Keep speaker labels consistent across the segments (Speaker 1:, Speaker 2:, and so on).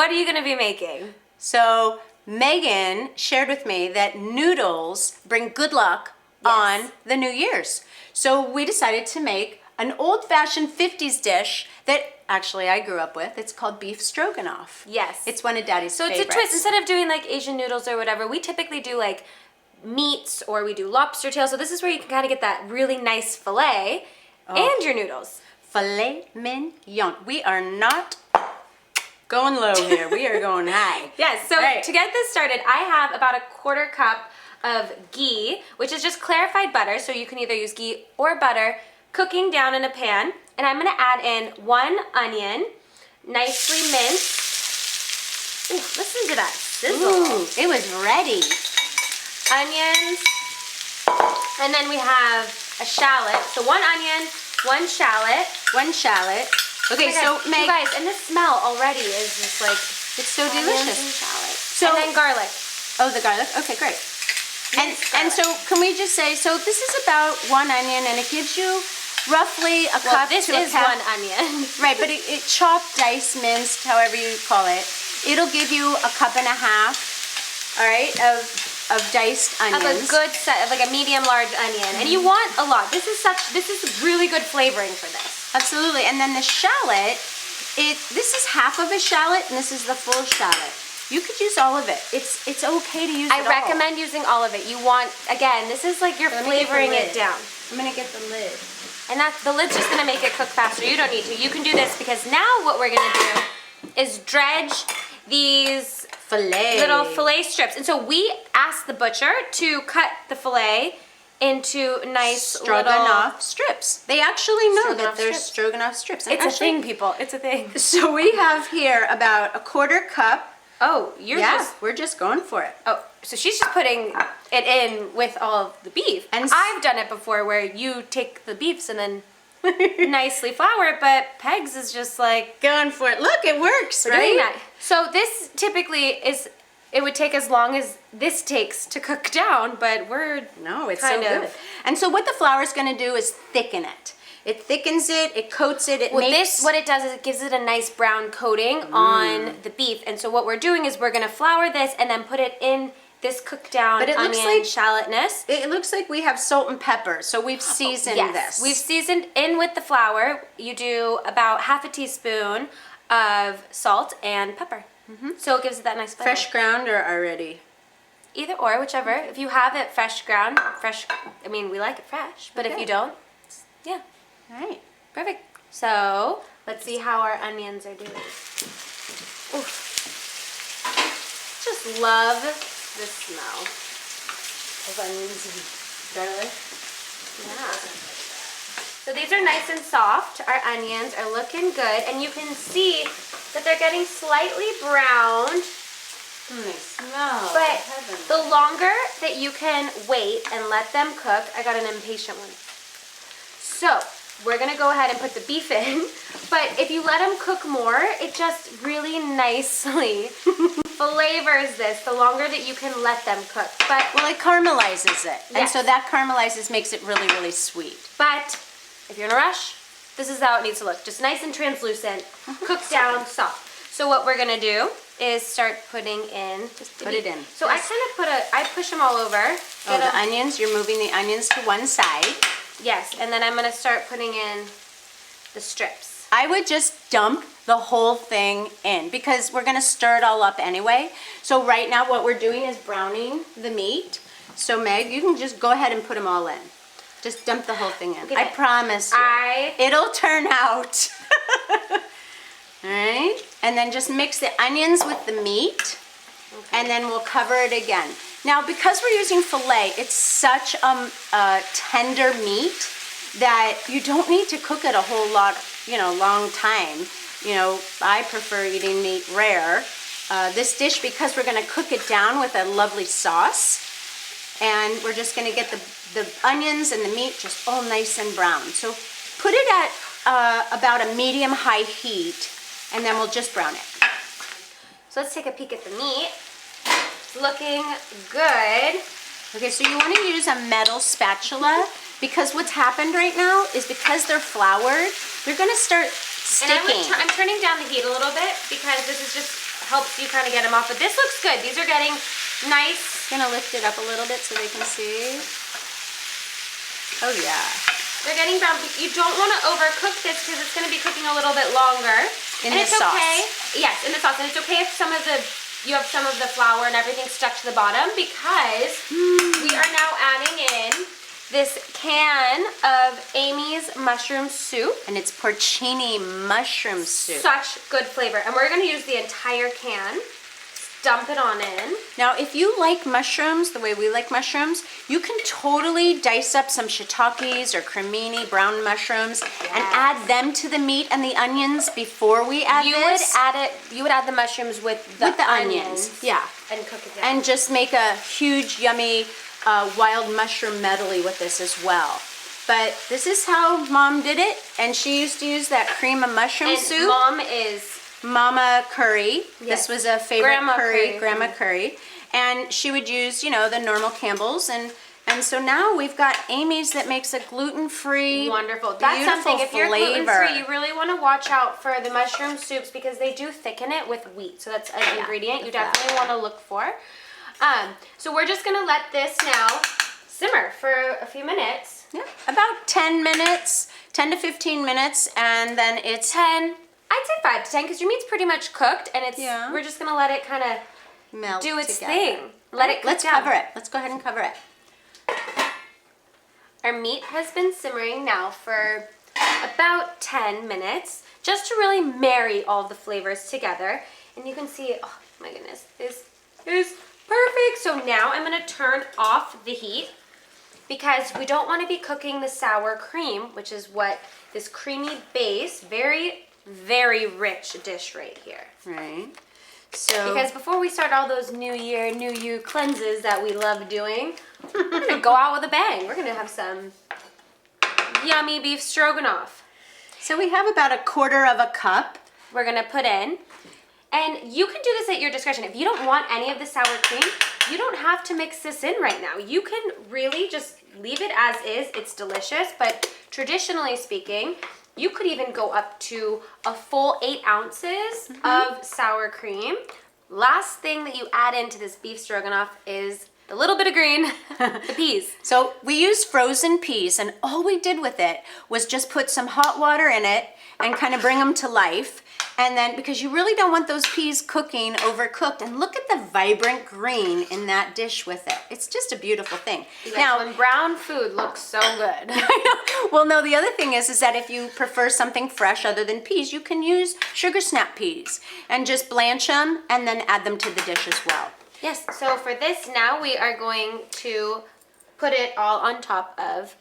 Speaker 1: what are you gonna be making?
Speaker 2: So Megan shared with me that noodles bring good luck on the New Year's. So we decided to make an old-fashioned 50s dish that actually I grew up with. It's called beef stroganoff.
Speaker 1: Yes.
Speaker 2: It's one of Daddy's favorites.
Speaker 1: So it's a twist. Instead of doing like Asian noodles or whatever, we typically do like meats or we do lobster tail. So this is where you can kind of get that really nice filet and your noodles.
Speaker 2: Filet mignon. We are not going low here. We are going high.
Speaker 1: Yes, so to get this started, I have about a 1/4 cup of ghee, which is just clarified butter. So you can either use ghee or butter, cooking down in a pan. And I'm gonna add in 1 onion, nicely minced. Ooh, listen to that sizzle.
Speaker 2: Ooh, it was ready.
Speaker 1: Onions. And then we have a shallot. So 1 onion, 1 shallot.
Speaker 2: 1 shallot. Okay,
Speaker 1: Oh
Speaker 2: so Meg,
Speaker 1: you guys, and the smell already is just like
Speaker 2: it's so
Speaker 1: onions
Speaker 2: delicious.
Speaker 1: and shallot.
Speaker 2: So,
Speaker 1: and then garlic.
Speaker 2: Oh, the garlic. Okay, great. And so can we just say, so this is about 1 onion, and it gives you roughly a cup
Speaker 1: this
Speaker 2: to a
Speaker 1: is
Speaker 2: cup.
Speaker 1: 1 onion.
Speaker 2: Right, but it chopped, diced, minced, however you call it. It'll give you a 1.5 cups, all right, of diced onions.
Speaker 1: Of a good set of like a medium large onion. And you want a lot. This is really good flavoring for this.
Speaker 2: Absolutely. And then the shallot, this is half of a shallot and this is the full shallot. You could use all of it. It's okay to use it all.
Speaker 1: I recommend using all of it. You want, again, this is like you're flavoring it down.
Speaker 2: I'm gonna get the lid.
Speaker 1: And the lid's just gonna make it cook faster. You don't need to. You can do this because now what we're gonna do is dredge these little fillet strips. And so we asked the butcher to cut the fillet into nice
Speaker 2: Stroganoff strips. They actually know that there's
Speaker 1: strips.
Speaker 2: Stroganoff strips. And
Speaker 1: It's
Speaker 2: actually,
Speaker 1: a thing, people. It's a thing.
Speaker 2: So we have here about a 1/4 cup.
Speaker 1: Oh,
Speaker 2: we're just going for it.
Speaker 1: Oh, so she's just putting it in with all of the beef.
Speaker 2: And
Speaker 1: I've done it before where you take the beefs and then nicely flour it, but Pegs is just like
Speaker 2: going for it. Look, it works,
Speaker 1: we're
Speaker 2: right?
Speaker 1: doing that. So this typically it would take as long as this takes to cook down, but
Speaker 2: it's so good. And so what the flour is going to do is thicken it. It thickens it, it coats it,
Speaker 1: what it does is it gives it a nice brown coating on the beef. And so what we're doing is we're gonna flour this and then put it in this cooked down onion shallotness.
Speaker 2: It looks like we have salt and pepper, so we've seasoned this.
Speaker 1: We've seasoned in with the flour. You do about 1/2 teaspoon of salt and pepper. So it gives it that nice flavor.
Speaker 2: Fresh ground or already?
Speaker 1: Either or, whichever. If you have it fresh ground, I mean, we like it fresh, but if you don't, yeah.
Speaker 2: All right.
Speaker 1: Perfect. So let's see how our onions are doing. Oof. Just love the smell of onions and garlic. Yeah. So these are nice and soft. Our onions are looking good, and you can see that they're getting slightly browned.
Speaker 2: They smell.
Speaker 1: But the longer that you can wait and let them cook, I got an impatient one. So we're gonna go ahead and put the beef in, but if you let them cook more, it just really nicely flavors this the longer that you can let them cook. But
Speaker 2: well, it caramelizes it, and so that caramelizes makes it really, really sweet.
Speaker 1: But if you're in a rush, this is how it needs to look. Just nice and translucent, cooked down, soft. So what we're gonna do is start putting in.
Speaker 2: Just put it in.
Speaker 1: So I kind of I push them all over.
Speaker 2: Oh, the onions. You're moving the onions to one side.
Speaker 1: Yes, and then I'm gonna start putting in the strips.
Speaker 2: I would just dump the whole thing in because we're gonna stir it all up anyway. So right now what we're doing is browning the meat. So Meg, you can just go ahead and put them all in. Just dump the whole thing in.
Speaker 1: Okay.
Speaker 2: I promise you. It'll turn out. All right, and then just mix the onions with the meat, and then we'll cover it again. Now, because we're using filet, it's such a tender meat that you don't need to cook it a whole lot, long time. I prefer eating meat rare. This dish, because we're gonna cook it down with a lovely sauce, and we're just gonna get the onions and the meat just all nice and brown. So put it at about a medium-high heat, and then we'll just brown it.
Speaker 1: So let's take a peek at the meat. It's looking good.
Speaker 2: Okay, so you want to use a metal spatula because what's happened right now is because they're floured, they're going to start sticking.
Speaker 1: And I'm turning down the heat a little bit because this is just helps you kind of get them off. But this looks good. These are getting nice.
Speaker 2: I'm gonna lift it up a little bit so they can see. Oh yeah.
Speaker 1: They're getting brown. You don't want to overcook this because it's going to be cooking a little bit longer.
Speaker 2: In the sauce.
Speaker 1: Okay. Yes, in the sauce. And it's okay if you have some of the flour and everything stuck to the bottom because we are now adding in this can of Amy's mushroom soup.
Speaker 2: And it's porcini mushroom soup.
Speaker 1: Such good flavor. And we're going to use the entire can. Dump it on in.
Speaker 2: Now, if you like mushrooms the way we like mushrooms, you can totally dice up some shiitakes or cremini brown mushrooms and add them to the meat and the onions before we add this.
Speaker 1: You would add the mushrooms with the onions.
Speaker 2: Yeah.
Speaker 1: And cook it down.
Speaker 2: And just make a huge, yummy wild mushroom medley with this as well. But this is how Mom did it, and she used to use that cream of mushroom soup.
Speaker 1: Mom is
Speaker 2: Mama Curry.
Speaker 1: Yes.
Speaker 2: This was a favorite Grandma
Speaker 1: Curry.
Speaker 2: Curry. And she would use, you know, the normal Campbell's. And so now we've got Amy's that makes a gluten-free,
Speaker 1: wonderful. That's
Speaker 2: beautiful
Speaker 1: something. If you're
Speaker 2: flavor.
Speaker 1: gluten-free, you really want to watch out for the mushroom soups because they do thicken it with wheat. So that's an ingredient you definitely want to look for. So we're just going to let this now simmer for a few minutes.
Speaker 2: Yeah, about 10 minutes, 10 to 15 minutes, and then it's
Speaker 1: 10. I'd say 5 to 10 because your meat's pretty much cooked, and we're just gonna let it kind of
Speaker 2: melt
Speaker 1: do its
Speaker 2: together.
Speaker 1: thing. Let it cook
Speaker 2: Let's
Speaker 1: down.
Speaker 2: cover it. Let's go ahead and cover it.
Speaker 1: Our meat has been simmering now for about 10 minutes, just to really marry all the flavors together. And you can see, oh my goodness, this is perfect. So now I'm gonna turn off the heat because we don't want to be cooking the sour cream, which is what this creamy base, very rich dish right here.
Speaker 2: Right. So
Speaker 1: Because before we start all those New Year, New You cleanses that we love doing, we're gonna go out with a bang. We're gonna have some yummy beef stroganoff.
Speaker 2: So we have about 1/4 cup.
Speaker 1: We're gonna put in, and you can do this at your discretion. If you don't want any of the sour cream, you don't have to mix this in right now. You can really just leave it as is. It's delicious, but traditionally speaking, you could even go up to a full 8 ounces of sour cream. Last thing that you add into this beef stroganoff is a little bit of green, the peas.
Speaker 2: So we used frozen peas, and all we did with it was just put some hot water in it and kind of bring them to life. And then, because you really don't want those peas cooking overcooked, and look at the vibrant green in that dish with it. It's just a beautiful thing.
Speaker 1: Now, when brown food looks so good.
Speaker 2: Well, no, the other thing is that if you prefer something fresh other than peas, you can use sugar snap peas and just blanch them and then add them to the dish as well.
Speaker 1: Yes, so for this now we are going to put it all on top of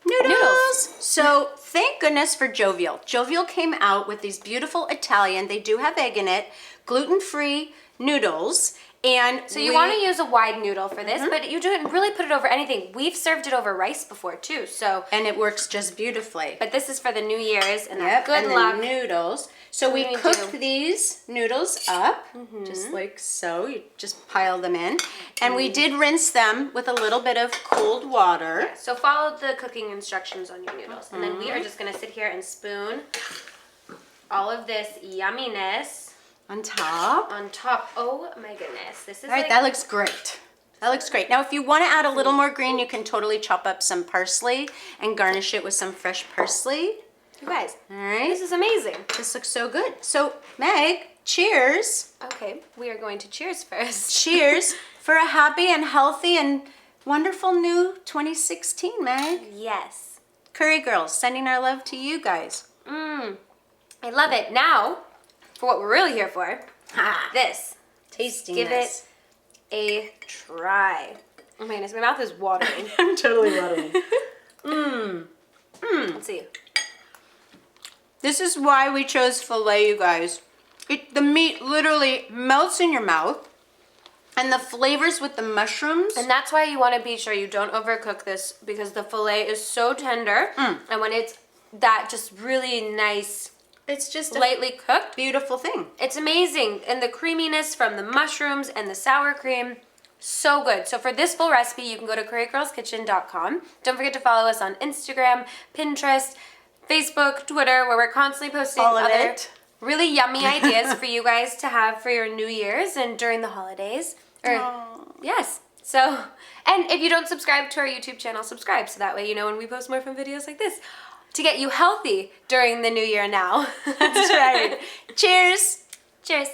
Speaker 2: Noodles. So thank goodness for Jovial. Jovial came out with these beautiful Italian, they do have egg in it, gluten-free noodles. And
Speaker 1: so you want to use a wide noodle for this, but you don't really put it over anything. We've served it over rice before too, so.
Speaker 2: And it works just beautifully.
Speaker 1: But this is for the New Year's and
Speaker 2: good
Speaker 1: and luck.
Speaker 2: The noodles. So we cooked these noodles up, just like so. You just pile them in. And we did rinse them with a little bit of cold water.
Speaker 1: Yeah, so follow the cooking instructions on your noodles. And then we are just going to sit here and spoon all of this yumminess
Speaker 2: on top.
Speaker 1: Oh my goodness. This is
Speaker 2: all right, that looks great. That looks great. Now, if you want to add a little more green, you can totally chop up some parsley and garnish it with some fresh parsley.
Speaker 1: You guys,
Speaker 2: all right.
Speaker 1: This is amazing.
Speaker 2: This looks so good. So, Meg, cheers.
Speaker 1: Okay, we are going to cheers first.
Speaker 2: Cheers for a happy and healthy and wonderful new 2016, Meg.
Speaker 1: Yes.
Speaker 2: Curry Girls, sending our love to you guys.
Speaker 1: I love it. Now, for what we're really here for, this.
Speaker 2: Tasting
Speaker 1: Give
Speaker 2: this.
Speaker 1: it a try. Oh my goodness, my mouth is watering.
Speaker 2: I'm totally watering.
Speaker 1: Let's see.
Speaker 2: This is why we chose filet, you guys. The meat literally melts in your mouth, and the flavors with the mushrooms.
Speaker 1: And that's why you want to be sure you don't overcook this, because the filet is so tender. And when it's that just really nice,
Speaker 2: it's just
Speaker 1: lightly cooked,
Speaker 2: beautiful thing.
Speaker 1: It's amazing. And the creaminess from the mushrooms and the sour cream, so good. So for this full recipe, you can go to currygirlskitchen.com. Don't forget to follow us on Instagram, Pinterest, Facebook, Twitter, where we're constantly posting
Speaker 2: All of
Speaker 1: other
Speaker 2: it.
Speaker 1: really yummy ideas for you guys to have for your New Year's and during the holidays. Yes. So, and if you don't subscribe to our YouTube channel, subscribe so that way you know when we post more fun videos like this to get you healthy during the new year now.
Speaker 2: That's right. Cheers.
Speaker 1: Cheers.